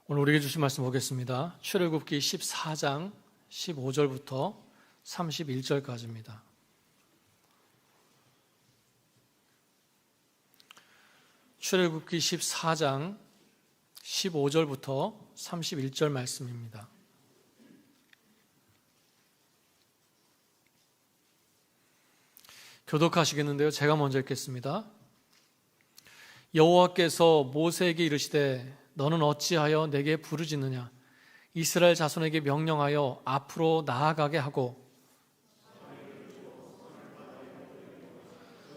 오늘 우리에게 주신 말씀 보겠습니다. 출애굽기 14장 15절부터 31절까지입니다. 출애굽기 14장 15절부터 31절 말씀입니다. 교독하시겠는데요. 제가 먼저 읽겠습니다. 여호와께서 모세에게 이르시되 너는 어찌하여 내게 부르짖느냐? 이스라엘 자손에게 명령하여 앞으로 나아가게 하고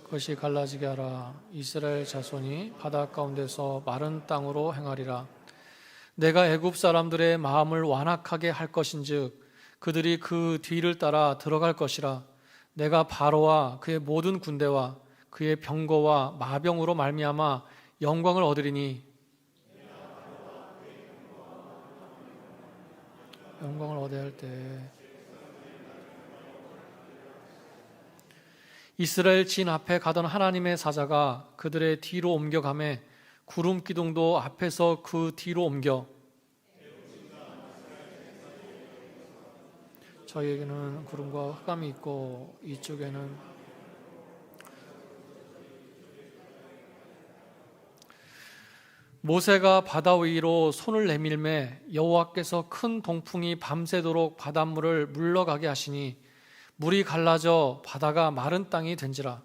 그것이 갈라지게 하라. 이스라엘 자손이 바다 가운데서 마른 땅으로 행하리라. 내가 애굽 사람들의 마음을 완악하게 할 것인즉 그들이 그 뒤를 따라 들어갈 것이라. 내가 바로와 그의 모든 군대와 그의 병거와 마병으로 말미암아 영광을 얻으리니 영광을 얻어야 할 때 이스라엘 진 앞에 가던 하나님의 사자가 그들의 뒤로 옮겨가매 구름 기둥도 앞에서 그 뒤로 옮겨 저희에게는 구름과 흑암이 있고 이쪽에는 모세가 바다 위로 손을 내밀매 여호와께서 큰 동풍이 밤새도록 바닷물을 물러가게 하시니 물이 갈라져 바다가 마른 땅이 된지라.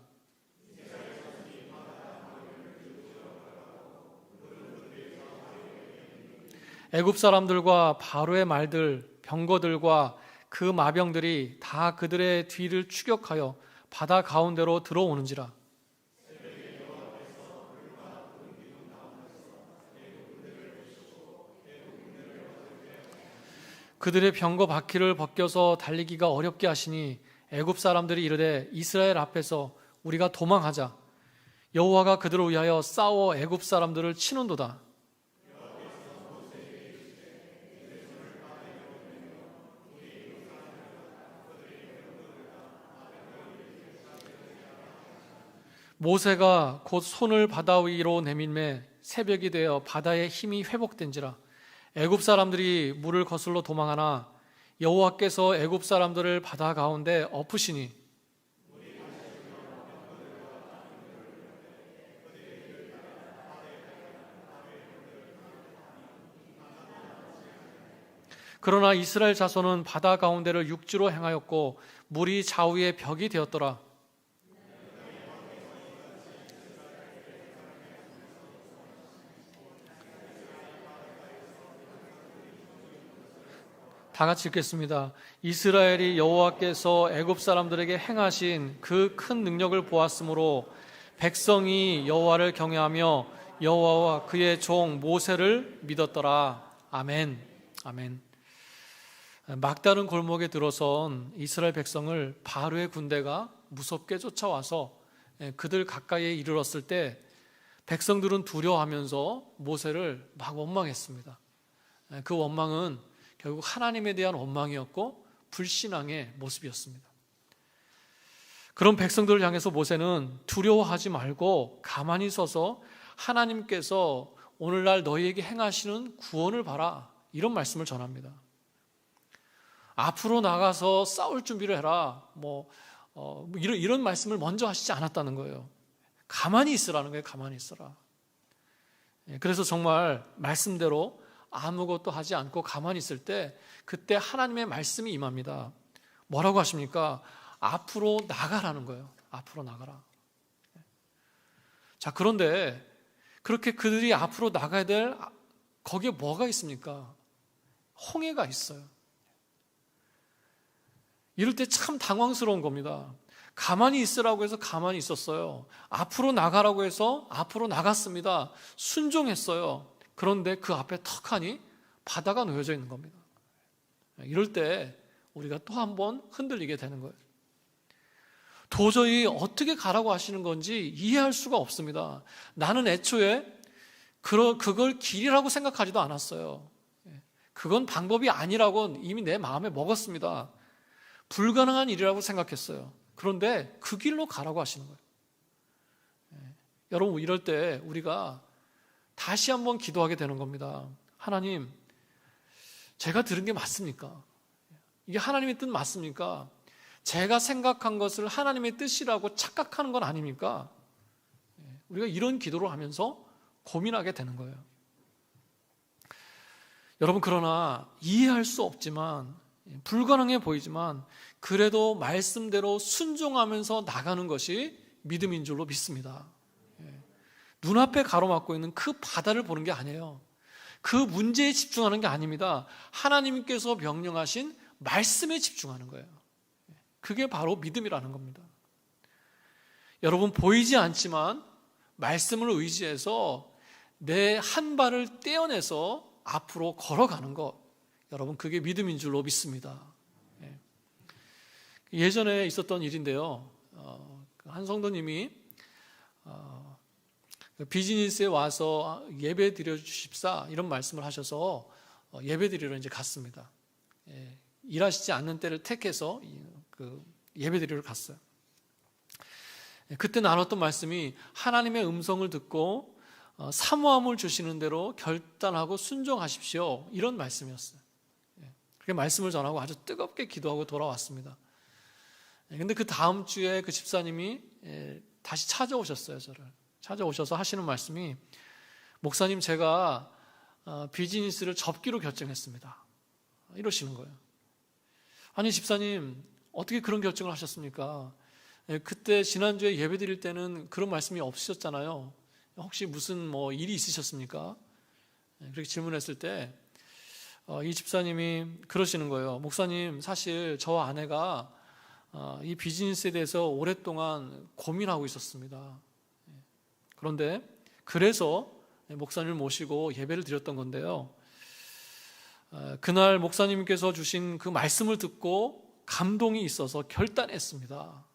애굽 사람들과 바로의 말들 병거들과 그 마병들이 다 그들의 뒤를 추격하여 바다 가운데로 들어오는지라. 그들의 병거 바퀴를 벗겨서 달리기가 어렵게 하시니 애굽 사람들이 이르되 이스라엘 앞에서 우리가 도망하자. 여호와가 그들을 위하여 싸워 애굽 사람들을 치는도다. 모세가 곧 손을 바다 위로 내밀매 새벽이 되어 바다의 힘이 회복된지라. 애굽 사람들이 물을 거슬러 도망하나 여호와께서 애굽 사람들을 바다 가운데 엎으시니 그러나 이스라엘 자손은 바다 가운데를 육지로 행하였고 물이 좌우의 벽이 되었더라. 다 같이 읽겠습니다. 이스라엘이 여호와께서 애굽 사람들에게 행하신 그 큰 능력을 보았으므로 백성이 여호와를 경외하며 여호와와 그의 종 모세를 믿었더라. 아멘. 아멘. 막다른 골목에 들어선 이스라엘 백성을 바로의 군대가 무섭게 쫓아와서 그들 가까이에 이르렀을 때 백성들은 두려워하면서 모세를 막 원망했습니다. 그 원망은 결국 하나님에 대한 원망이었고 불신앙의 모습이었습니다. 그런 백성들을 향해서 모세는 두려워하지 말고 가만히 서서 하나님께서 오늘날 너희에게 행하시는 구원을 봐라, 이런 말씀을 전합니다. 앞으로 나가서 싸울 준비를 해라, 이런 말씀을 먼저 하시지 않았다는 거예요. 가만히 있으라는 거예요. 가만히 있어라. 그래서 정말 말씀대로 아무것도 하지 않고 가만히 있을 때 그때 하나님의 말씀이 임합니다. 뭐라고 하십니까? 앞으로 나가라는 거예요. 앞으로 나가라. 자, 그런데 그렇게 그들이 앞으로 나가야 될 거기에 뭐가 있습니까? 홍해가 있어요. 이럴 때 참 당황스러운 겁니다. 가만히 있으라고 해서 가만히 있었어요. 앞으로 나가라고 해서 앞으로 나갔습니다. 순종했어요. 그런데 그 앞에 턱하니 바다가 놓여져 있는 겁니다. 이럴 때 우리가 또 한 번 흔들리게 되는 거예요. 도저히 어떻게 가라고 하시는 건지 이해할 수가 없습니다. 나는 애초에 그걸 길이라고 생각하지도 않았어요. 그건 방법이 아니라고 이미 내 마음에 먹었습니다. 불가능한 일이라고 생각했어요. 그런데 그 길로 가라고 하시는 거예요. 여러분, 이럴 때 우리가 다시 한번 기도하게 되는 겁니다. 하나님, 제가 들은 게 맞습니까? 이게 하나님의 뜻 맞습니까? 제가 생각한 것을 하나님의 뜻이라고 착각하는 건 아닙니까? 우리가 이런 기도를 하면서 고민하게 되는 거예요. 여러분, 그러나 이해할 수 없지만, 불가능해 보이지만 그래도 말씀대로 순종하면서 나가는 것이 믿음인 줄로 믿습니다. 눈앞에 가로막고 있는 그 바다를 보는 게 아니에요. 그 문제에 집중하는 게 아닙니다. 하나님께서 명령하신 말씀에 집중하는 거예요. 그게 바로 믿음이라는 겁니다. 여러분, 보이지 않지만 말씀을 의지해서 내 한 발을 떼어내서 앞으로 걸어가는 것, 여러분, 그게 믿음인 줄로 믿습니다. 예전에 있었던 일인데요. 한 성도님이 비즈니스에 와서 예배 드려 주십사 이런 말씀을 하셔서 예배 드리러 이제 갔습니다. 일하시지 않는 때를 택해서 그 예배 드리러 갔어요. 그때 나눴던 말씀이 하나님의 음성을 듣고 사모함을 주시는 대로 결단하고 순종하십시오, 이런 말씀이었어요. 그렇게 말씀을 전하고 아주 뜨겁게 기도하고 돌아왔습니다. 근데 그 다음 주에 그 집사님이 다시 찾아오셨어요. 저를 찾아오셔서 하시는 말씀이, 목사님, 제가 비즈니스를 접기로 결정했습니다, 이러시는 거예요. 아니, 집사님, 어떻게 그런 결정을 하셨습니까? 그때 지난주에 예배 드릴 때는 그런 말씀이 없으셨잖아요. 혹시 무슨 일이 있으셨습니까? 그렇게 질문했을 때 이 집사님이 그러시는 거예요. 목사님, 사실 저 아내가 이 비즈니스에 대해서 오랫동안 고민하고 있었습니다. 그런데 그래서 목사님을 모시고 예배를 드렸던 건데요. 그날 목사님께서 주신 그 말씀을 듣고 감동이 있어서 결단했습니다.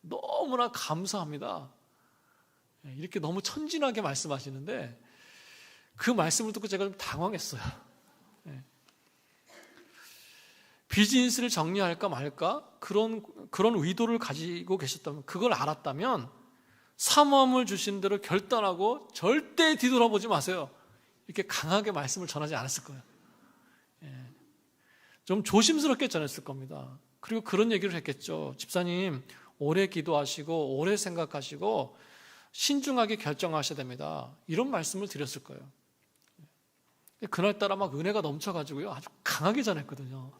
너무나 감사합니다. 이렇게 너무 천진하게 말씀하시는데 그 말씀을 듣고 제가 좀 당황했어요. 비즈니스를 정리할까 말까 그런 의도를 가지고 계셨다면, 그걸 알았다면 사모함을 주신 대로 결단하고 절대 뒤돌아보지 마세요, 이렇게 강하게 말씀을 전하지 않았을 거예요. 좀 조심스럽게 전했을 겁니다. 그리고 그런 얘기를 했겠죠. 집사님, 오래 기도하시고 오래 생각하시고 신중하게 결정하셔야 됩니다, 이런 말씀을 드렸을 거예요. 그날따라 막 은혜가 넘쳐가지고요, 아주 강하게 전했거든요.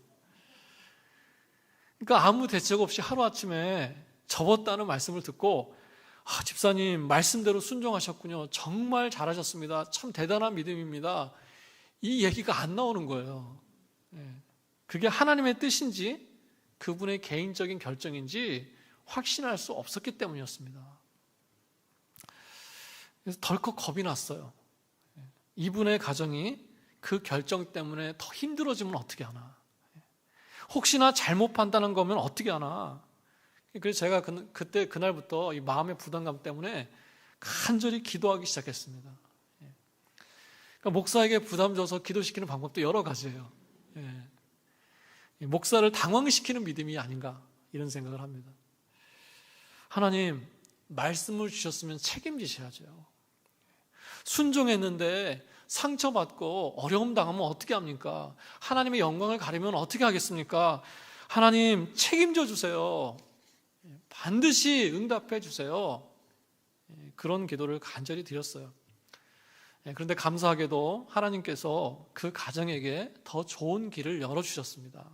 그러니까 아무 대책 없이 하루아침에 접었다는 말씀을 듣고, 집사님 말씀대로 순종하셨군요, 정말 잘하셨습니다, 참 대단한 믿음입니다, 이 얘기가 안 나오는 거예요. 그게 하나님의 뜻인지 그분의 개인적인 결정인지 확신할 수 없었기 때문이었습니다. 그래서 덜컥 겁이 났어요. 이분의 가정이 그 결정 때문에 더 힘들어지면 어떻게 하나, 혹시나 잘못 판단한 거면 어떻게 하나. 그래서 제가 그때 그날부터 이 마음의 부담감 때문에 간절히 기도하기 시작했습니다. 그러니까 목사에게 부담 줘서 기도시키는 방법도 여러 가지예요. 목사를 당황시키는 믿음이 아닌가, 이런 생각을 합니다. 하나님, 말씀을 주셨으면 책임지셔야죠. 순종했는데 상처받고 어려움 당하면 어떻게 합니까? 하나님의 영광을 가리면 어떻게 하겠습니까? 하나님, 책임져 주세요. 반드시 응답해 주세요. 그런 기도를 간절히 드렸어요. 그런데 감사하게도 하나님께서 그 가정에게 더 좋은 길을 열어주셨습니다.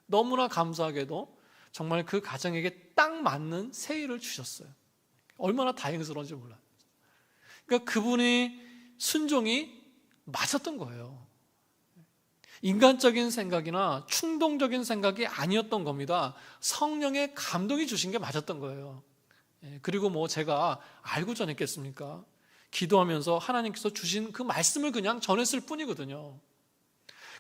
너무나 감사하게도 정말 그 가정에게 딱 맞는 새일을 주셨어요. 얼마나 다행스러운지 몰라요. 그러니까 그분이 순종이 맞았던 거예요. 인간적인 생각이나 충동적인 생각이 아니었던 겁니다. 성령의 감동이 주신 게 맞았던 거예요. 그리고 제가 알고 전했겠습니까? 기도하면서 하나님께서 주신 그 말씀을 그냥 전했을 뿐이거든요.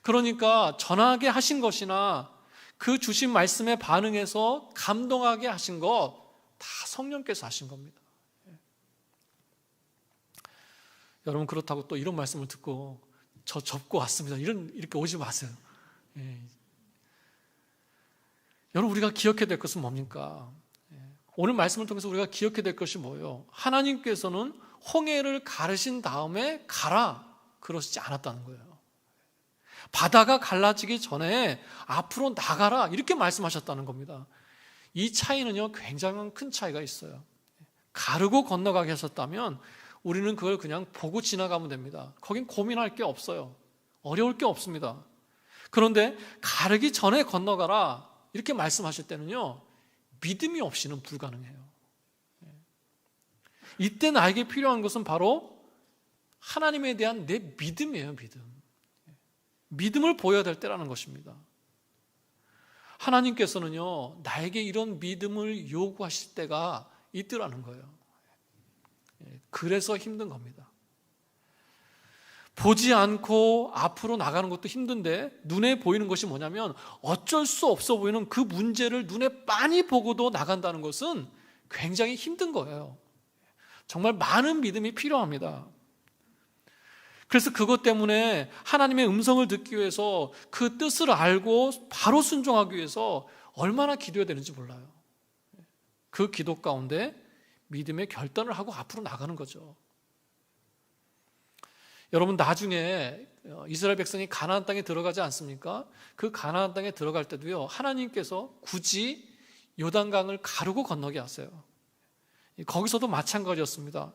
그러니까 전하게 하신 것이나 그 주신 말씀에 반응해서 감동하게 하신 것 다 성령께서 하신 겁니다. 여러분, 그렇다고 또 이런 말씀을 듣고 저 접고 왔습니다, 이렇게 오지 마세요. 여러분, 우리가 기억해야 될 것은 뭡니까? 오늘 말씀을 통해서 우리가 기억해야 될 것이 뭐예요? 하나님께서는 홍해를 가르신 다음에 가라, 그러시지 않았다는 거예요. 바다가 갈라지기 전에 앞으로 나가라 이렇게 말씀하셨다는 겁니다. 이 차이는요 굉장히 큰 차이가 있어요. 가르고 건너가게 하셨다면 우리는 그걸 그냥 보고 지나가면 됩니다. 거긴 고민할 게 없어요. 어려울 게 없습니다. 그런데 가르기 전에 건너가라 이렇게 말씀하실 때는요 믿음이 없이는 불가능해요. 이때 나에게 필요한 것은 바로 하나님에 대한 내 믿음이에요. 믿음을 보여야 될 때라는 것입니다. 하나님께서는요 나에게 이런 믿음을 요구하실 때가 있더라는 거예요. 그래서 힘든 겁니다. 보지 않고 앞으로 나가는 것도 힘든데 눈에 보이는 것이 뭐냐면 어쩔 수 없어 보이는 그 문제를 눈에 빤히 보고도 나간다는 것은 굉장히 힘든 거예요. 정말 많은 믿음이 필요합니다. 그래서 그것 때문에 하나님의 음성을 듣기 위해서 그 뜻을 알고 바로 순종하기 위해서 얼마나 기도해야 되는지 몰라요. 그 기도 가운데 믿음의 결단을 하고 앞으로 나가는 거죠. 여러분 나중에 이스라엘 백성이 가나안 땅에 들어가지 않습니까? 그 가나안 땅에 들어갈 때도요 하나님께서 굳이 요단강을 가르고 건너게 하세요. 거기서도 마찬가지였습니다.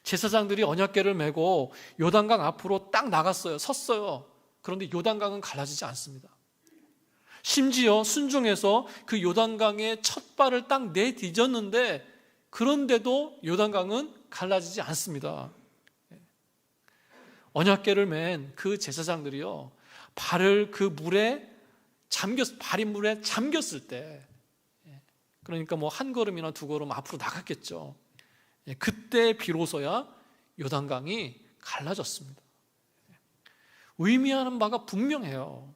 제사장들이 언약궤를 메고 요단강 앞으로 딱 나갔어요. 섰어요. 그런데 요단강은 갈라지지 않습니다. 심지어 순종해서 그 요단강에 첫 발을 딱 내디뎠는데 그런데도 요단강은 갈라지지 않습니다. 언약궤를 맨 그 제사장들이요 발을 그 물에 발이 물에 잠겼을 때 그러니까 뭐 한 걸음이나 두 걸음 앞으로 나갔겠죠. 그때 비로소야 요단강이 갈라졌습니다. 의미하는 바가 분명해요.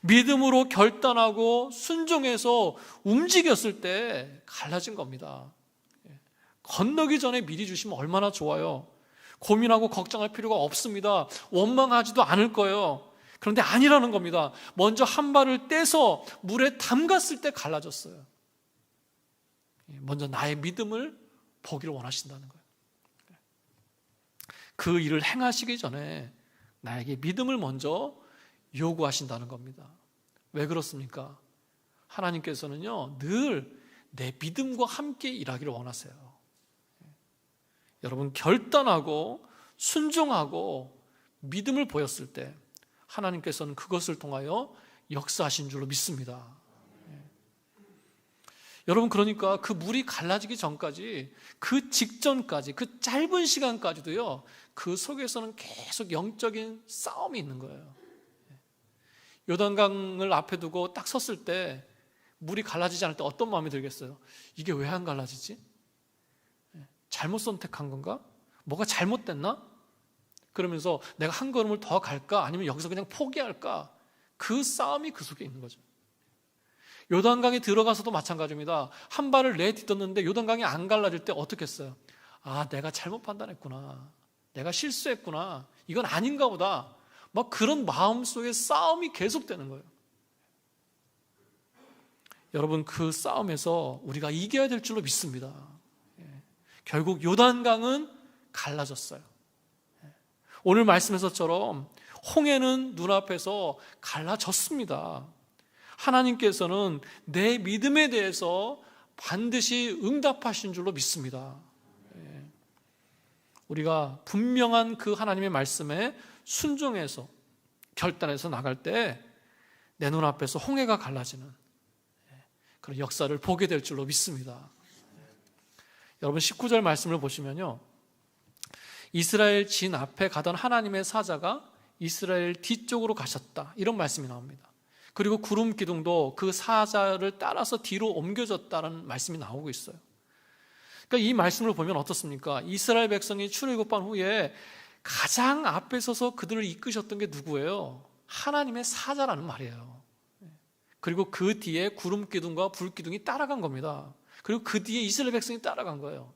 믿음으로 결단하고 순종해서 움직였을 때 갈라진 겁니다. 건너기 전에 미리 주시면 얼마나 좋아요. 고민하고 걱정할 필요가 없습니다. 원망하지도 않을 거예요. 그런데 아니라는 겁니다. 먼저 한 발을 떼서 물에 담갔을 때 갈라졌어요. 먼저 나의 믿음을 보기를 원하신다는 거예요. 그 일을 행하시기 전에 나에게 믿음을 먼저 요구하신다는 겁니다. 왜 그렇습니까? 하나님께서는요 늘 내 믿음과 함께 일하기를 원하세요. 여러분 결단하고 순종하고 믿음을 보였을 때 하나님께서는 그것을 통하여 역사하신 줄로 믿습니다. 여러분 그러니까 그 물이 갈라지기 전까지 그 직전까지 그 짧은 시간까지도요 그 속에서는 계속 영적인 싸움이 있는 거예요. 요단강을 앞에 두고 딱 섰을 때 물이 갈라지지 않을 때 어떤 마음이 들겠어요? 이게 왜 안 갈라지지? 잘못 선택한 건가? 뭐가 잘못됐나? 그러면서 내가 한 걸음을 더 갈까? 아니면 여기서 그냥 포기할까? 그 싸움이 그 속에 있는 거죠. 요단강에 들어가서도 마찬가지입니다. 한 발을 내딛었는데 요단강이 안 갈라질 때 어떻게 했어요? 아, 내가 잘못 판단했구나. 내가 실수했구나. 이건 아닌가 보다. 막 그런 마음속에 싸움이 계속되는 거예요. 여러분 그 싸움에서 우리가 이겨야 될 줄로 믿습니다. 결국 요단강은 갈라졌어요. 오늘 말씀에서처럼 홍해는 눈앞에서 갈라졌습니다. 하나님께서는 내 믿음에 대해서 반드시 응답하신 줄로 믿습니다. 우리가 분명한 그 하나님의 말씀에 순종해서 결단해서 나갈 때 내 눈앞에서 홍해가 갈라지는 그런 역사를 보게 될 줄로 믿습니다. 여러분 19절 말씀을 보시면요 이스라엘 진 앞에 가던 하나님의 사자가 이스라엘 뒤쪽으로 가셨다 이런 말씀이 나옵니다. 그리고 구름 기둥도 그 사자를 따라서 뒤로 옮겨졌다는 말씀이 나오고 있어요. 그러니까 이 말씀을 보면 어떻습니까? 이스라엘 백성이 출애굽한 후에 가장 앞에 서서 그들을 이끄셨던 게 누구예요? 하나님의 사자라는 말이에요. 그리고 그 뒤에 구름 기둥과 불 기둥이 따라간 겁니다. 그리고 그 뒤에 이스라엘 백성이 따라간 거예요.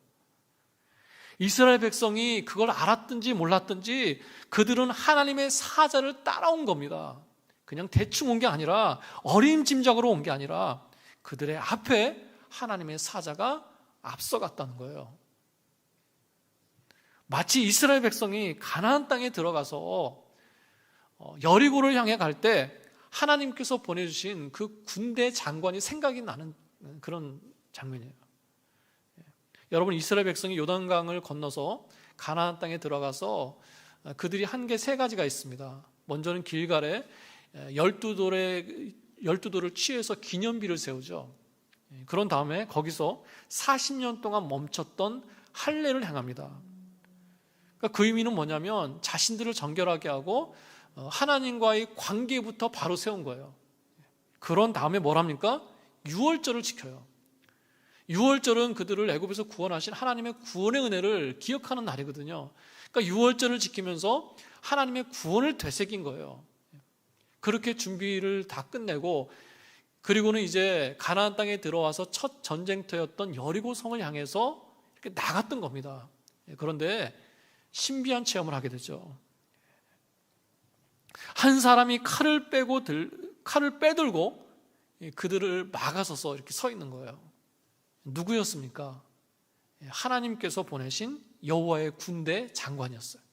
이스라엘 백성이 그걸 알았든지 몰랐든지 그들은 하나님의 사자를 따라온 겁니다. 그냥 대충 온 게 아니라 어림짐작으로 온 게 아니라 그들의 앞에 하나님의 사자가 앞서갔다는 거예요. 마치 이스라엘 백성이 가나안 땅에 들어가서 여리고를 향해 갈 때 하나님께서 보내주신 그 군대 장관이 생각이 나는 그런 장면이에요. 여러분, 이스라엘 백성이 요단강을 건너서 가나안 땅에 들어가서 그들이 한 게 세 가지가 있습니다. 먼저는 길갈에 12돌을 취해서 기념비를 세우죠. 그런 다음에 거기서 40년 동안 멈췄던 할례를 행합니다. 그러니까 그 의미는 뭐냐면 자신들을 정결하게 하고 하나님과의 관계부터 바로 세운 거예요. 그런 다음에 뭘 합니까? 유월절을 지켜요. 유월절은 그들을 애굽에서 구원하신 하나님의 구원의 은혜를 기억하는 날이거든요. 그러니까 유월절을 지키면서 하나님의 구원을 되새긴 거예요. 그렇게 준비를 다 끝내고, 그리고는 이제 가나안 땅에 들어와서 첫 전쟁터였던 여리고 성을 향해서 이렇게 나갔던 겁니다. 그런데 신비한 체험을 하게 되죠. 한 사람이 칼을 빼들고 그들을 막아서서 이렇게 서 있는 거예요. 누구였습니까? 하나님께서 보내신 여호와의 군대 장관이었어요.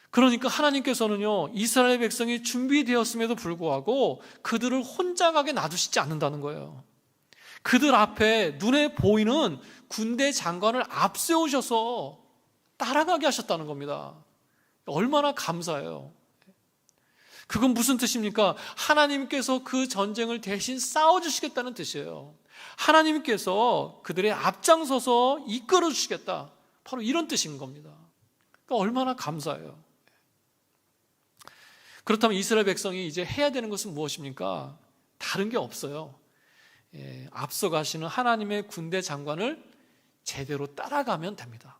그러니까 하나님께서는요, 이스라엘 백성이 준비되었음에도 불구하고 그들을 혼자 가게 놔두시지 않는다는 거예요. 그들 앞에 눈에 보이는 군대 장관을 앞세우셔서 따라가게 하셨다는 겁니다. 얼마나 감사해요. 그건 무슨 뜻입니까? 하나님께서 그 전쟁을 대신 싸워주시겠다는 뜻이에요. 하나님께서 그들의 앞장서서 이끌어 주시겠다, 바로 이런 뜻인 겁니다. 그러니까 얼마나 감사해요. 그렇다면 이스라엘 백성이 이제 해야 되는 것은 무엇입니까? 다른 게 없어요. 앞서가시는 하나님의 군대 장관을 제대로 따라가면 됩니다.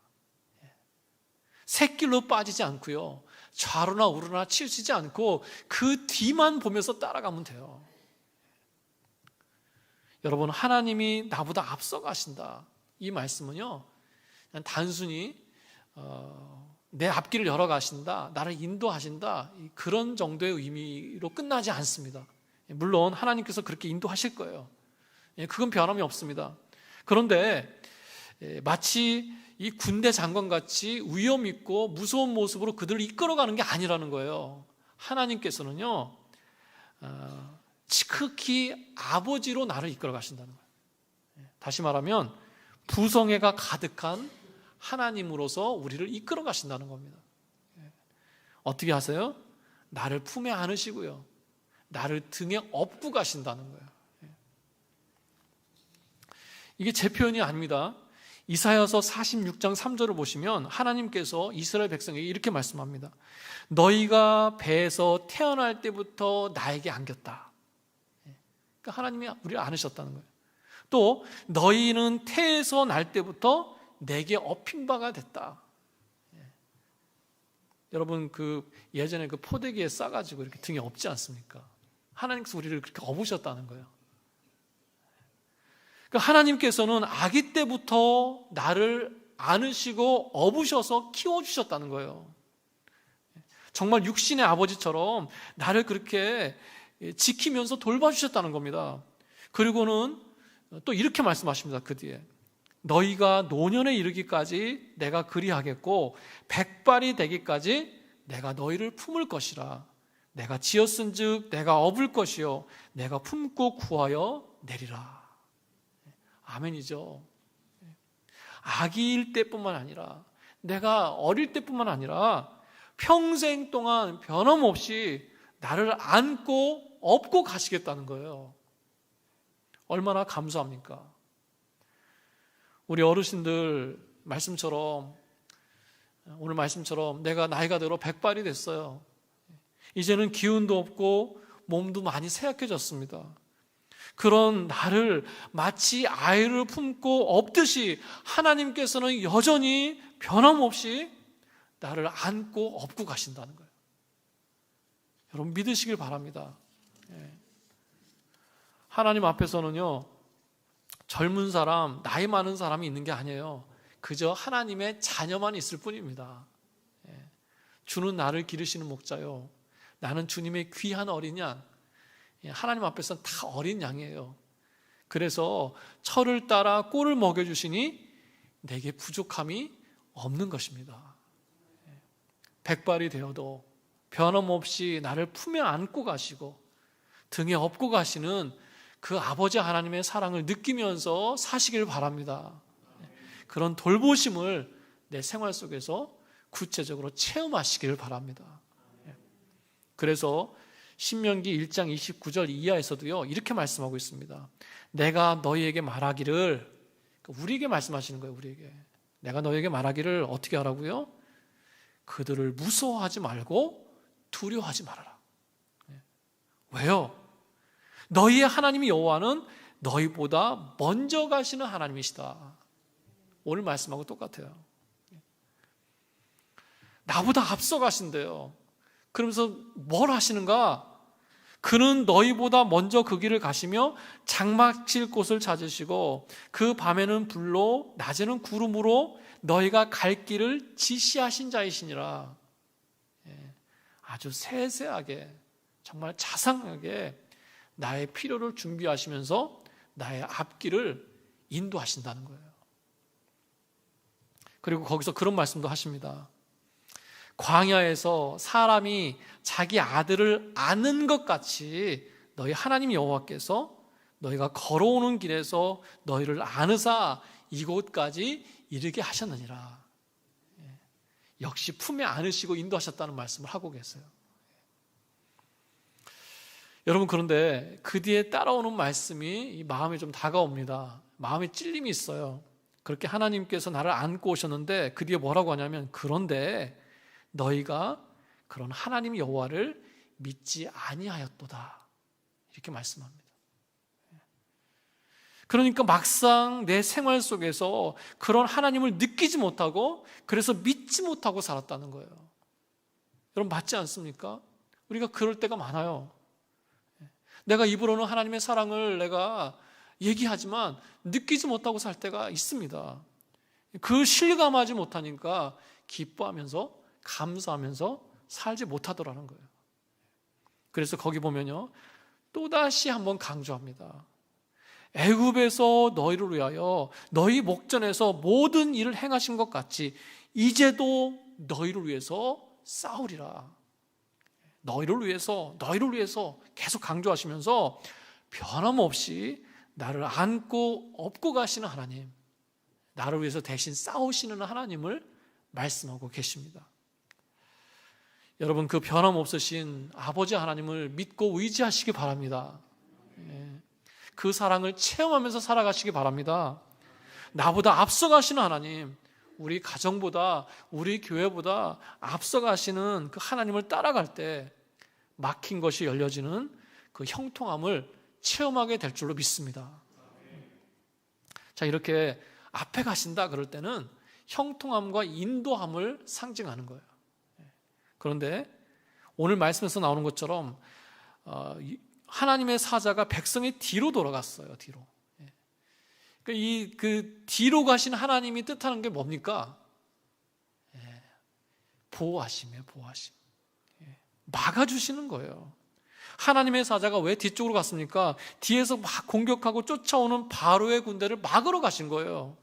샛길로 빠지지 않고요, 좌로나 우로나 치우치지 않고 그 뒤만 보면서 따라가면 돼요. 여러분, 하나님이 나보다 앞서가신다, 이 말씀은요, 그냥 단순히 내 앞길을 열어가신다, 나를 인도하신다, 그런 정도의 의미로 끝나지 않습니다. 물론 하나님께서 그렇게 인도하실 거예요. 그건 변함이 없습니다. 그런데 마치 이 군대 장관같이 위험 있고 무서운 모습으로 그들을 이끌어가는 게 아니라는 거예요. 하나님께서는요, 지극히 아버지로 나를 이끌어가신다는 거예요. 다시 말하면 부성애가 가득한 하나님으로서 우리를 이끌어 가신다는 겁니다. 어떻게 하세요? 나를 품에 안으시고요, 나를 등에 업고 가신다는 거예요. 이게 제 표현이 아닙니다. 이사야서 46장 3절을 보시면 하나님께서 이스라엘 백성에게 이렇게 말씀합니다. 너희가 배에서 태어날 때부터 나에게 안겼다. 그러니까 하나님이 우리를 안으셨다는 거예요. 또 너희는 태에서 날 때부터 내게 업힌 바가 됐다. 여러분, 그 예전에 그 포대기에 싸가지고 이렇게 등에 업지 않습니까? 하나님께서 우리를 그렇게 업으셨다는 거예요. 그러니까 하나님께서는 아기 때부터 나를 안으시고 업으셔서 키워주셨다는 거예요. 정말 육신의 아버지처럼 나를 그렇게 지키면서 돌봐주셨다는 겁니다. 그리고는 또 이렇게 말씀하십니다. 그 뒤에 너희가 노년에 이르기까지 내가 그리하겠고 백발이 되기까지 내가 너희를 품을 것이라. 내가 지었은즉 내가 업을 것이요 내가 품고 구하여 내리라. 아멘이죠. 아기일 때뿐만 아니라, 내가 어릴 때뿐만 아니라 평생 동안 변함없이 나를 안고 업고 가시겠다는 거예요. 얼마나 감사합니까? 우리 어르신들 말씀처럼, 오늘 말씀처럼 내가 나이가 들어 백발이 됐어요. 이제는 기운도 없고 몸도 많이 쇠약해졌습니다. 그런 나를 마치 아이를 품고 업듯이 하나님께서는 여전히 변함없이 나를 안고 업고 가신다는 거예요. 여러분, 믿으시길 바랍니다. 하나님 앞에서는요, 젊은 사람, 나이 많은 사람이 있는 게 아니에요. 그저 하나님의 자녀만 있을 뿐입니다. 주는 나를 기르시는 목자요, 나는 주님의 귀한 어린 양. 하나님 앞에서는 다 어린 양이에요. 그래서 철을 따라 꼴을 먹여주시니 내게 부족함이 없는 것입니다. 백발이 되어도 변함없이 나를 품에 안고 가시고 등에 업고 가시는 그 아버지 하나님의 사랑을 느끼면서 사시길 바랍니다. 그런 돌보심을 내 생활 속에서 구체적으로 체험하시길 바랍니다. 그래서 신명기 1장 29절 이하에서도요, 이렇게 말씀하고 있습니다. 내가 너희에게 말하기를, 우리에게 말씀하시는 거예요. 우리에게 내가 너희에게 말하기를 어떻게 하라고요? 그들을 무서워하지 말고 두려워하지 말아라. 왜요? 너희의 하나님 여호와는 너희보다 먼저 가시는 하나님이시다. 오늘 말씀하고 똑같아요. 나보다 앞서 가신대요. 그러면서 뭘 하시는가? 그는 너희보다 먼저 그 길을 가시며 장막칠 곳을 찾으시고 그 밤에는 불로 낮에는 구름으로 너희가 갈 길을 지시하신 자이시니라. 아주 세세하게, 정말 자상하게 나의 필요를 준비하시면서 나의 앞길을 인도하신다는 거예요. 그리고 거기서 그런 말씀도 하십니다. 광야에서 사람이 자기 아들을 아는 것 같이 너희 하나님 여호와께서 너희가 걸어오는 길에서 너희를 아느사 이곳까지 이르게 하셨느니라. 역시 품에 안으시고 인도하셨다는 말씀을 하고 계세요. 여러분, 그런데 그 뒤에 따라오는 말씀이 마음에 좀 다가옵니다. 마음에 찔림이 있어요. 그렇게 하나님께서 나를 안고 오셨는데 그 뒤에 뭐라고 하냐면, 그런데 너희가 그런 하나님 여호와를 믿지 아니하였도다, 이렇게 말씀합니다. 그러니까 막상 내 생활 속에서 그런 하나님을 느끼지 못하고 그래서 믿지 못하고 살았다는 거예요. 여러분, 맞지 않습니까? 우리가 그럴 때가 많아요. 내가 입으로는 하나님의 사랑을 내가 얘기하지만 느끼지 못하고 살 때가 있습니다. 그 실감하지 못하니까 기뻐하면서 감사하면서 살지 못하더라는 거예요. 그래서 거기 보면요, 또다시 한번 강조합니다. 애굽에서 너희를 위하여 너희 목전에서 모든 일을 행하신 것 같이 이제도 너희를 위해서 싸우리라. 너희를 위해서 계속 강조하시면서 변함없이 나를 안고 업고 가시는 하나님, 나를 위해서 대신 싸우시는 하나님을 말씀하고 계십니다. 여러분, 그 변함없으신 아버지 하나님을 믿고 의지하시기 바랍니다. 그 사랑을 체험하면서 살아가시기 바랍니다. 나보다 앞서가시는 하나님, 우리 가정보다 우리 교회보다 앞서가시는 그 하나님을 따라갈 때 막힌 것이 열려지는 그 형통함을 체험하게 될 줄로 믿습니다. 자, 이렇게 앞에 가신다 그럴 때는 형통함과 인도함을 상징하는 거예요. 그런데 오늘 말씀에서 나오는 것처럼 하나님의 사자가 백성의 뒤로 돌아갔어요. 뒤로. 그 뒤로 가신 하나님이 뜻하는 게 뭡니까? 보호하심이에요. 보호하심. 막아주시는 거예요. 하나님의 사자가 왜 뒤쪽으로 갔습니까? 뒤에서 막 공격하고 쫓아오는 바로의 군대를 막으러 가신 거예요.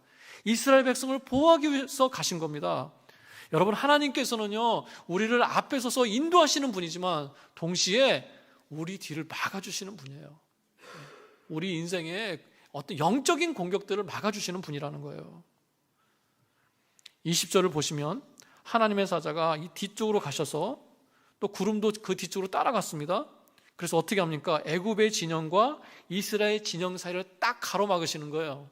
이스라엘 백성을 보호하기 위해서 가신 겁니다. 여러분, 하나님께서는요, 우리를 앞에 서서 인도하시는 분이지만 동시에 우리 뒤를 막아주시는 분이에요. 우리 인생의 어떤 영적인 공격들을 막아주시는 분이라는 거예요. 20절을 보시면 하나님의 사자가 이 뒤쪽으로 가셔서 또 구름도 그 뒤쪽으로 따라갔습니다. 그래서 어떻게 합니까? 애굽의 진영과 이스라엘 진영 사이를 딱 가로막으시는 거예요.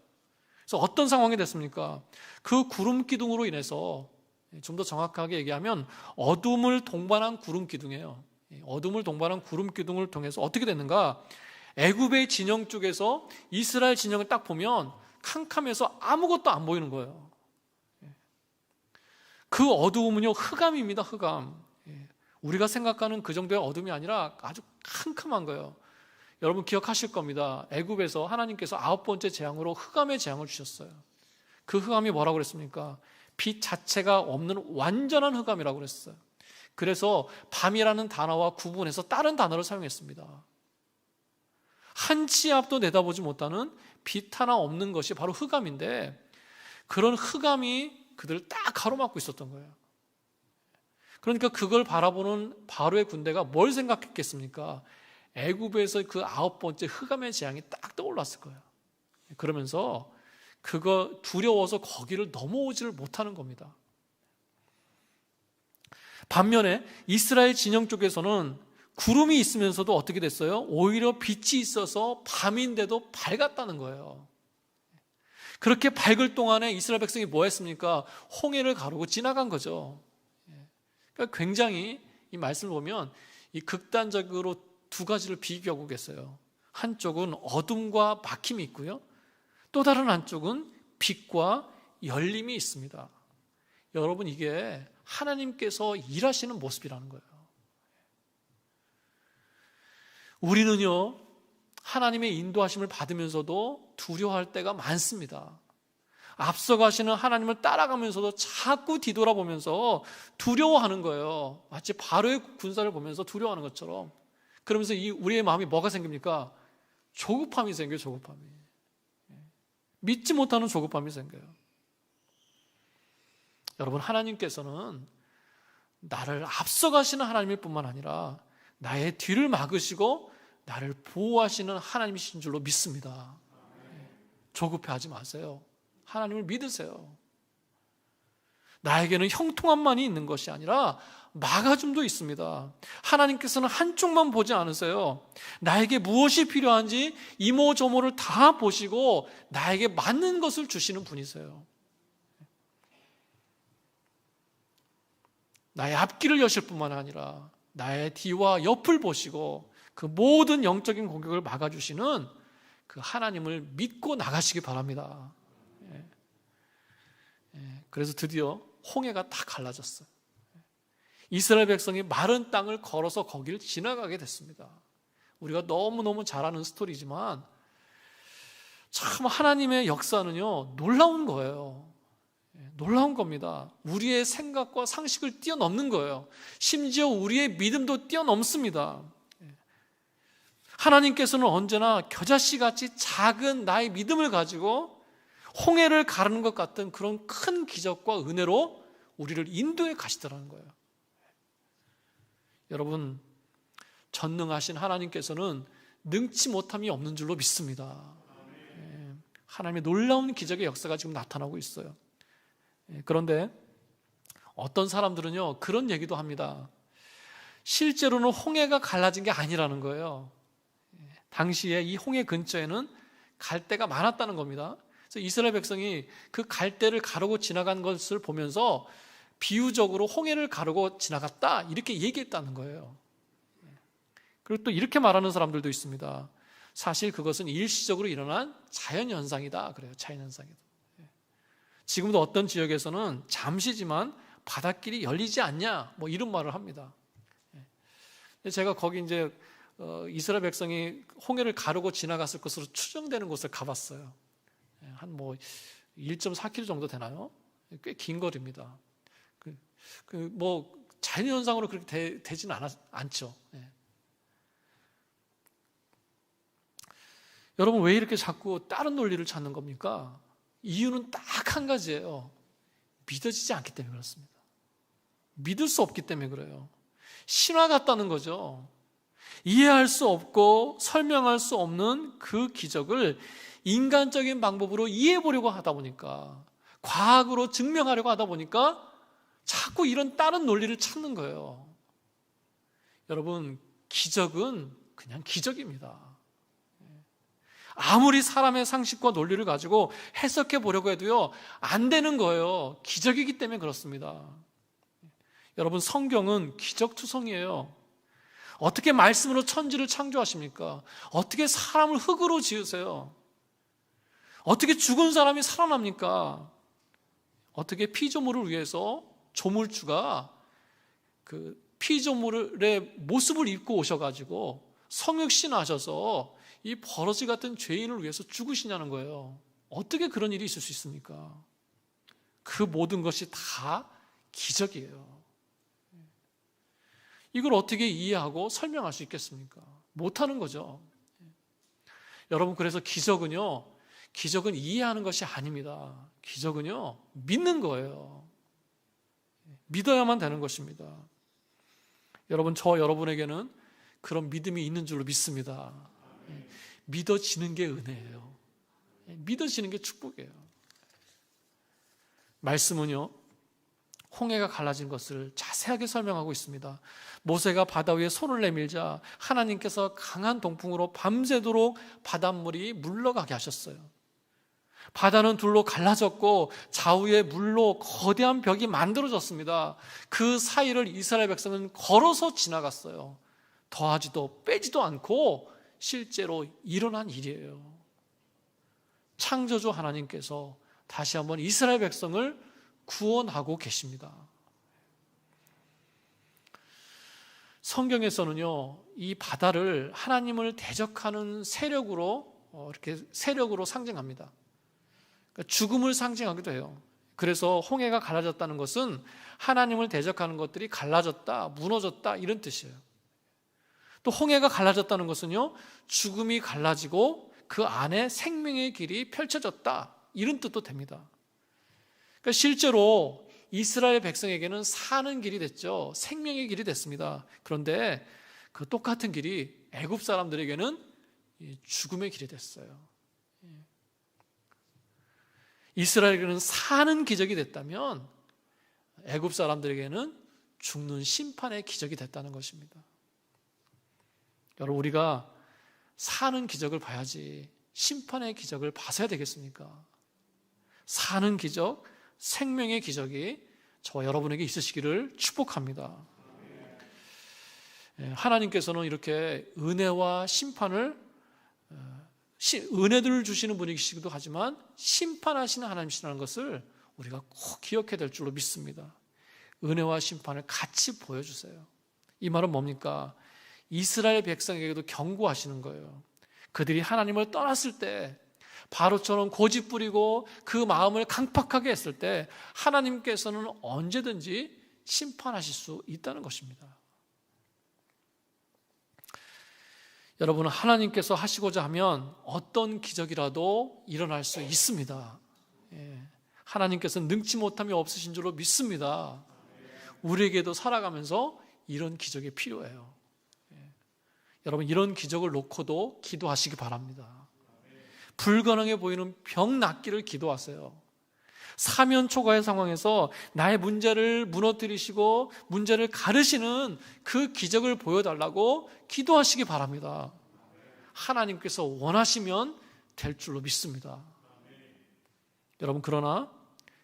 그래서 어떤 상황이 됐습니까? 그 구름 기둥으로 인해서, 좀 더 정확하게 얘기하면 어둠을 동반한 구름 기둥이에요. 어둠을 동반한 구름 기둥을 통해서 어떻게 됐는가? 애굽의 진영 쪽에서 이스라엘 진영을 딱 보면 캄캄해서 아무것도 안 보이는 거예요. 그 어두움은요, 흑암입니다. 흑암. 우리가 생각하는 그 정도의 어둠이 아니라 아주 캄캄한 거예요. 여러분 기억하실 겁니다. 애굽에서 하나님께서 9번째 재앙으로 흑암의 재앙을 주셨어요. 그 흑암이 뭐라고 그랬습니까? 빛 자체가 없는 완전한 흑암이라고 그랬어요. 그래서 밤이라는 단어와 구분해서 다른 단어를 사용했습니다. 한 치 앞도 내다보지 못하는 빛 하나 없는 것이 바로 흑암인데, 그런 흑암이 그들을 딱 가로막고 있었던 거예요. 그러니까 그걸 바라보는 바로의 군대가 뭘 생각했겠습니까? 애굽에서 그 9번째 흑암의 재앙이 딱 떠올랐을 거예요. 그러면서 그거 두려워서 거기를 넘어오지를 못하는 겁니다. 반면에 이스라엘 진영 쪽에서는 구름이 있으면서도 어떻게 됐어요? 오히려 빛이 있어서 밤인데도 밝았다는 거예요. 그렇게 밝을 동안에 이스라엘 백성이 뭐 했습니까? 홍해를 가르고 지나간 거죠. 그러니까 굉장히 이 말씀을 보면 이 극단적으로 두 가지를 비교하고 계세요. 한쪽은 어둠과 막힘이 있고요. 또 다른 한쪽은 빛과 열림이 있습니다. 여러분, 이게 하나님께서 일하시는 모습이라는 거예요. 우리는요, 하나님의 인도하심을 받으면서도 두려워할 때가 많습니다. 앞서가시는 하나님을 따라가면서도 자꾸 뒤돌아보면서 두려워하는 거예요. 마치 바로의 군사를 보면서 두려워하는 것처럼. 그러면서 우리의 마음이 뭐가 생깁니까? 조급함이 생겨요. 조급함이. 믿지 못하는 조급함이 생겨요. 여러분, 하나님께서는 나를 앞서가시는 하나님일 뿐만 아니라 나의 뒤를 막으시고 나를 보호하시는 하나님이신 줄로 믿습니다. 조급해하지 마세요. 하나님을 믿으세요. 나에게는 형통함만이 있는 것이 아니라 막아줌도 있습니다. 하나님께서는 한쪽만 보지 않으세요. 나에게 무엇이 필요한지 이모저모를 다 보시고 나에게 맞는 것을 주시는 분이세요. 나의 앞길을 여실 뿐만 아니라 나의 뒤와 옆을 보시고 그 모든 영적인 공격을 막아주시는 그 하나님을 믿고 나가시기 바랍니다. 그래서 드디어 홍해가 다 갈라졌어요. 이스라엘 백성이 마른 땅을 걸어서 거기를 지나가게 됐습니다. 우리가 너무너무 잘 아는 스토리지만 참 하나님의 역사는요, 놀라운 거예요. 놀라운 겁니다. 우리의 생각과 상식을 뛰어넘는 거예요. 심지어 우리의 믿음도 뛰어넘습니다. 하나님께서는 언제나 겨자씨같이 작은 나의 믿음을 가지고 홍해를 가르는 것 같은 그런 큰 기적과 은혜로 우리를 인도해 가시더라는 거예요. 여러분, 전능하신 하나님께서는 능치 못함이 없는 줄로 믿습니다. 하나님의 놀라운 기적의 역사가 지금 나타나고 있어요. 그런데 어떤 사람들은요, 그런 얘기도 합니다. 실제로는 홍해가 갈라진 게 아니라는 거예요. 당시에 이 홍해 근처에는 갈대가 많았다는 겁니다. 그래서 이스라엘 백성이 그 갈대를 가르고 지나간 것을 보면서 비유적으로 홍해를 가르고 지나갔다 이렇게 얘기했다는 거예요. 그리고 또 이렇게 말하는 사람들도 있습니다. 사실 그것은 일시적으로 일어난 자연현상이다 그래요. 자연현상이다. 지금도 어떤 지역에서는 잠시지만 바닷길이 열리지 않냐 뭐 이런 말을 합니다. 제가 거기 이제 이스라엘 백성이 홍해를 가르고 지나갔을 것으로 추정되는 곳을 가봤어요. 한 뭐 1.4km 정도 되나요? 꽤 긴 거리입니다. 뭐 자연현상으로 그렇게 되지는 않죠. 여러분, 왜 이렇게 자꾸 다른 논리를 찾는 겁니까? 이유는 딱 한 가지예요. 믿어지지 않기 때문에 그렇습니다. 믿을 수 없기 때문에 그래요. 신화 같다는 거죠. 이해할 수 없고 설명할 수 없는 그 기적을 인간적인 방법으로 이해해 보려고 하다 보니까, 과학으로 증명하려고 하다 보니까 자꾸 이런 다른 논리를 찾는 거예요. 여러분, 기적은 그냥 기적입니다. 아무리 사람의 상식과 논리를 가지고 해석해 보려고 해도요, 안 되는 거예요. 기적이기 때문에 그렇습니다. 여러분, 성경은 기적투성이에요. 어떻게 말씀으로 천지를 창조하십니까? 어떻게 사람을 흙으로 지으세요? 어떻게 죽은 사람이 살아납니까? 어떻게 피조물을 위해서 조물주가 그 피조물의 모습을 입고 오셔가지고 성육신 하셔서 이 버러지 같은 죄인을 위해서 죽으시냐는 거예요. 어떻게 그런 일이 있을 수 있습니까? 그 모든 것이 다 기적이에요. 이걸 어떻게 이해하고 설명할 수 있겠습니까? 못하는 거죠. 여러분, 그래서 기적은요, 기적은 이해하는 것이 아닙니다. 기적은요, 믿는 거예요. 믿어야만 되는 것입니다. 여러분, 저 여러분에게는 그런 믿음이 있는 줄로 믿습니다. 믿어지는 게 은혜예요. 믿어지는 게 축복이에요. 말씀은요, 홍해가 갈라진 것을 자세하게 설명하고 있습니다. 모세가 바다 위에 손을 내밀자 하나님께서 강한 동풍으로 밤새도록 바닷물이 물러가게 하셨어요. 바다는 둘로 갈라졌고 좌우에 물로 거대한 벽이 만들어졌습니다. 그 사이를 이스라엘 백성은 걸어서 지나갔어요. 더하지도 빼지도 않고 실제로 일어난 일이에요. 창조주 하나님께서 다시 한번 이스라엘 백성을 구원하고 계십니다. 성경에서는요, 이 바다를 하나님을 대적하는 세력으로 이렇게 세력으로 상징합니다. 그러니까 죽음을 상징하기도 해요. 그래서 홍해가 갈라졌다는 것은 하나님을 대적하는 것들이 갈라졌다, 무너졌다 이런 뜻이에요. 또 홍해가 갈라졌다는 것은요, 죽음이 갈라지고 그 안에 생명의 길이 펼쳐졌다 이런 뜻도 됩니다. 그러니까 실제로 이스라엘 백성에게는 사는 길이 됐죠. 생명의 길이 됐습니다. 그런데 그 똑같은 길이 애굽 사람들에게는 죽음의 길이 됐어요. 이스라엘에게는 사는 기적이 됐다면 애굽 사람들에게는 죽는 심판의 기적이 됐다는 것입니다. 여러분, 우리가 사는 기적을 봐야지 심판의 기적을 봐서야 되겠습니까? 사는 기적, 생명의 기적이 저와 여러분에게 있으시기를 축복합니다. 하나님께서는 이렇게 은혜와 심판을 은혜들을 주시는 분이시기도 하지만 심판하시는 하나님이시라는 것을 우리가 꼭 기억해야 될 줄로 믿습니다. 은혜와 심판을 같이 보여주세요. 이 말은 뭡니까? 이스라엘 백성에게도 경고하시는 거예요. 그들이 하나님을 떠났을 때, 바로처럼 고집 부리고 그 마음을 강팍하게 했을 때 하나님께서는 언제든지 심판하실 수 있다는 것입니다. 여러분, 하나님께서 하시고자 하면 어떤 기적이라도 일어날 수 있습니다. 하나님께서는 능치 못함이 없으신 줄로 믿습니다. 우리에게도 살아가면서 이런 기적이 필요해요. 여러분, 이런 기적을 놓고도 기도하시기 바랍니다. 불가능해 보이는 병 낫기를 기도하세요. 사면초가의 상황에서 나의 문제를 무너뜨리시고 문제를 가르시는 그 기적을 보여달라고 기도하시기 바랍니다. 하나님께서 원하시면 될 줄로 믿습니다. 여러분, 그러나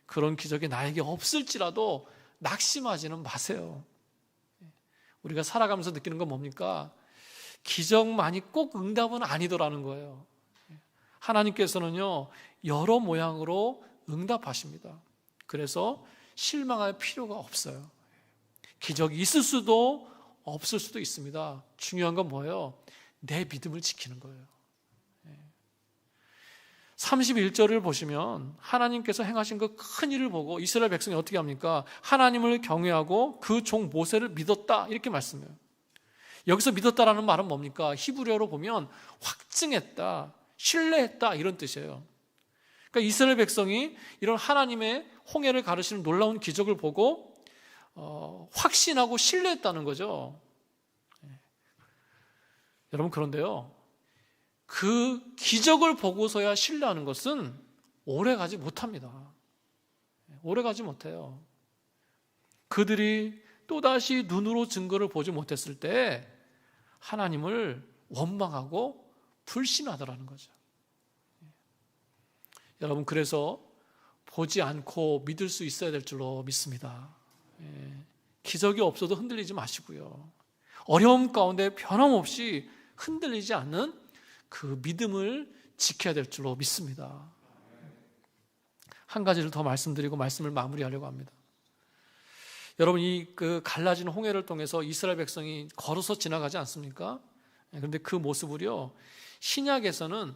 그런 기적이 나에게 없을지라도 낙심하지는 마세요. 우리가 살아가면서 느끼는 건 뭡니까? 기적만이 꼭 응답은 아니더라는 거예요. 하나님께서는요, 여러 모양으로 응답하십니다. 그래서 실망할 필요가 없어요. 기적이 있을 수도 없을 수도 있습니다. 중요한 건 뭐예요? 내 믿음을 지키는 거예요. 31절을 보시면 하나님께서 행하신 그 큰 일을 보고 이스라엘 백성이 어떻게 합니까? 하나님을 경외하고 그 종 모세를 믿었다 이렇게 말씀해요. 여기서 믿었다라는 말은 뭡니까? 히브리어로 보면 확증했다, 신뢰했다 이런 뜻이에요. 그러니까 이스라엘 백성이 이런 하나님의 홍해를 가르치는 놀라운 기적을 보고 확신하고 신뢰했다는 거죠. 여러분, 그런데요, 그 기적을 보고서야 신뢰하는 것은 오래가지 못합니다. 오래가지 못해요. 그들이 또다시 눈으로 증거를 보지 못했을 때 하나님을 원망하고 불신하더라는 거죠. 여러분, 그래서 보지 않고 믿을 수 있어야 될 줄로 믿습니다. 기적이 없어도 흔들리지 마시고요. 어려움 가운데 변함없이 흔들리지 않는 그 믿음을 지켜야 될 줄로 믿습니다. 한 가지를 더 말씀드리고 말씀을 마무리하려고 합니다. 여러분, 그 갈라진 홍해를 통해서 이스라엘 백성이 걸어서 지나가지 않습니까? 그런데 그 모습을요, 신약에서는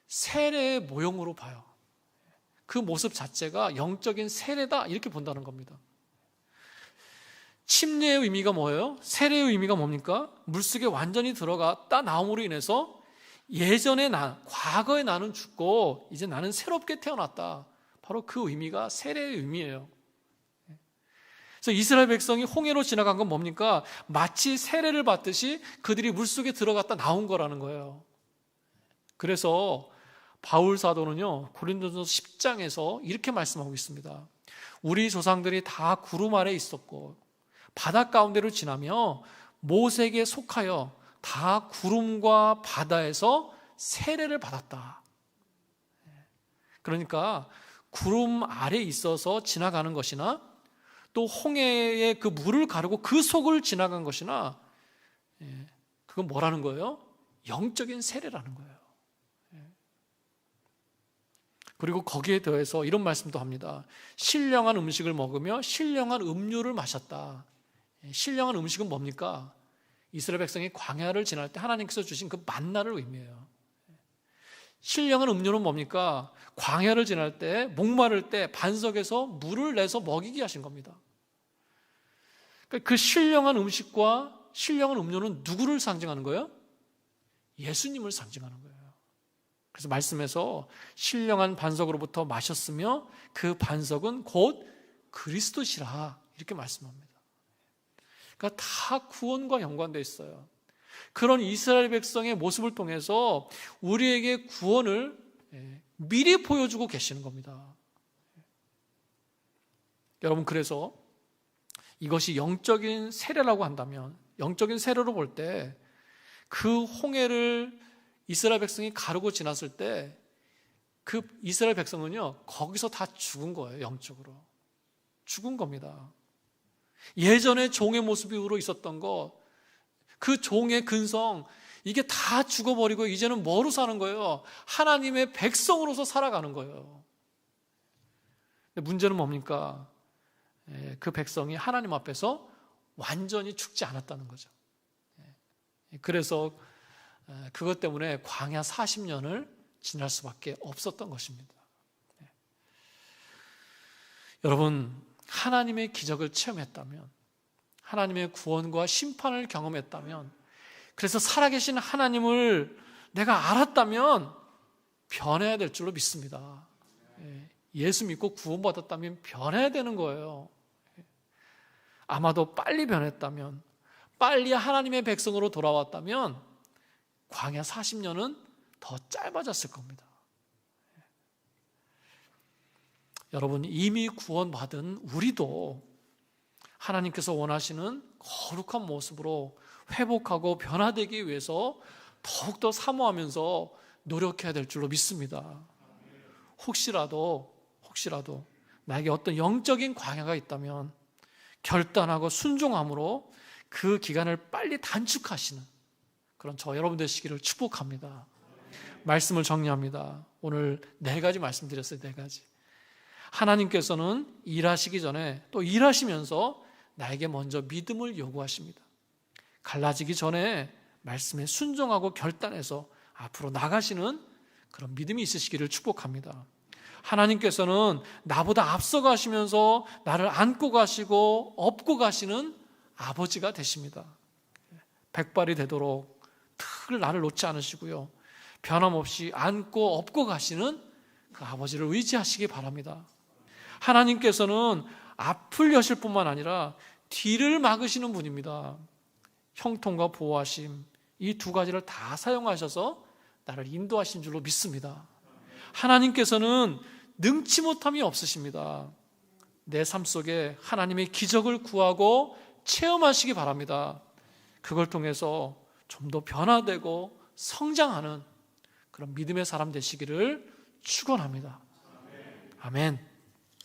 세례의 모형으로 봐요. 그 모습 자체가 영적인 세례다 이렇게 본다는 겁니다. 침례의 의미가 뭐예요? 세례의 의미가 뭡니까? 물속에 완전히 들어갔다 나옴으로 인해서 예전에 과거에 나는 죽고 이제 나는 새롭게 태어났다. 바로 그 의미가 세례의 의미예요. 그래서 이스라엘 백성이 홍해로 지나간 건 뭡니까? 마치 세례를 받듯이 그들이 물속에 들어갔다 나온 거라는 거예요. 그래서 바울 사도는요, 고린도전서 10장에서 이렇게 말씀하고 있습니다. 우리 조상들이 다 구름 아래 있었고 바다 가운데로 지나며 모세에게 속하여 다 구름과 바다에서 세례를 받았다. 그러니까 구름 아래 있어서 지나가는 것이나 또 홍해의 그 물을 가르고 그 속을 지나간 것이나 그건 뭐라는 거예요? 영적인 세례라는 거예요. 그리고 거기에 더해서 이런 말씀도 합니다. 신령한 음식을 먹으며 신령한 음료를 마셨다. 신령한 음식은 뭡니까? 이스라엘 백성이 광야를 지날 때 하나님께서 주신 그 만나를 의미해요. 신령한 음료는 뭡니까? 광야를 지날 때 목마를 때 반석에서 물을 내서 먹이게 하신 겁니다. 그 신령한 음식과 신령한 음료는 누구를 상징하는 거예요? 예수님을 상징하는 거예요. 그래서 말씀에서 신령한 반석으로부터 마셨으며 그 반석은 곧 그리스도시라 이렇게 말씀합니다. 그러니까 다 구원과 연관되어 있어요. 그런 이스라엘 백성의 모습을 통해서 우리에게 구원을 미리 보여주고 계시는 겁니다. 여러분, 그래서 이것이 영적인 세례라고 한다면, 영적인 세례로 볼 때 그 홍해를 이스라엘 백성이 가르고 지났을 때 그 이스라엘 백성은요, 거기서 다 죽은 거예요. 영적으로 죽은 겁니다. 예전에 종의 모습으로 있었던 것, 그 종의 근성, 이게 다 죽어버리고 이제는 뭐로 사는 거예요? 하나님의 백성으로서 살아가는 거예요. 근데 문제는 뭡니까? 그 백성이 하나님 앞에서 완전히 죽지 않았다는 거죠. 그래서 그것 때문에 광야 40년을 지날 수밖에 없었던 것입니다. 여러분, 하나님의 기적을 체험했다면, 하나님의 구원과 심판을 경험했다면, 그래서 살아계신 하나님을 내가 알았다면 변해야 될 줄로 믿습니다. 예수 믿고 구원받았다면 변해야 되는 거예요. 아마도 빨리 변했다면, 빨리 하나님의 백성으로 돌아왔다면 광야 40년은 더 짧아졌을 겁니다. 여러분, 이미 구원받은 우리도 하나님께서 원하시는 거룩한 모습으로 회복하고 변화되기 위해서 더욱더 사모하면서 노력해야 될 줄로 믿습니다. 혹시라도 나에게 어떤 영적인 광야가 있다면 결단하고 순종함으로 그 기간을 빨리 단축하시는 그런 저 여러분 되시기를 축복합니다. 말씀을 정리합니다. 오늘 4가지 말씀드렸어요. 4가지. 하나님께서는 일하시기 전에 또 일하시면서 나에게 먼저 믿음을 요구하십니다. 갈라지기 전에 말씀에 순종하고 결단해서 앞으로 나가시는 그런 믿음이 있으시기를 축복합니다. 하나님께서는 나보다 앞서가시면서 나를 안고 가시고 업고 가시는 아버지가 되십니다. 백발이 되도록 늘 나를 놓지 않으시고요, 변함없이 안고 업고 가시는 그 아버지를 의지하시기 바랍니다. 하나님께서는 앞을 여실 뿐만 아니라 뒤를 막으시는 분입니다. 형통과 보호하심, 이 2가지를 다 사용하셔서 나를 인도하신 줄로 믿습니다. 하나님께서는 능치 못함이 없으십니다. 내 삶 속에 하나님의 기적을 구하고 체험하시기 바랍니다. 그걸 통해서 좀 더 변화되고 성장하는 그런 믿음의 사람 되시기를 축원합니다. 아멘.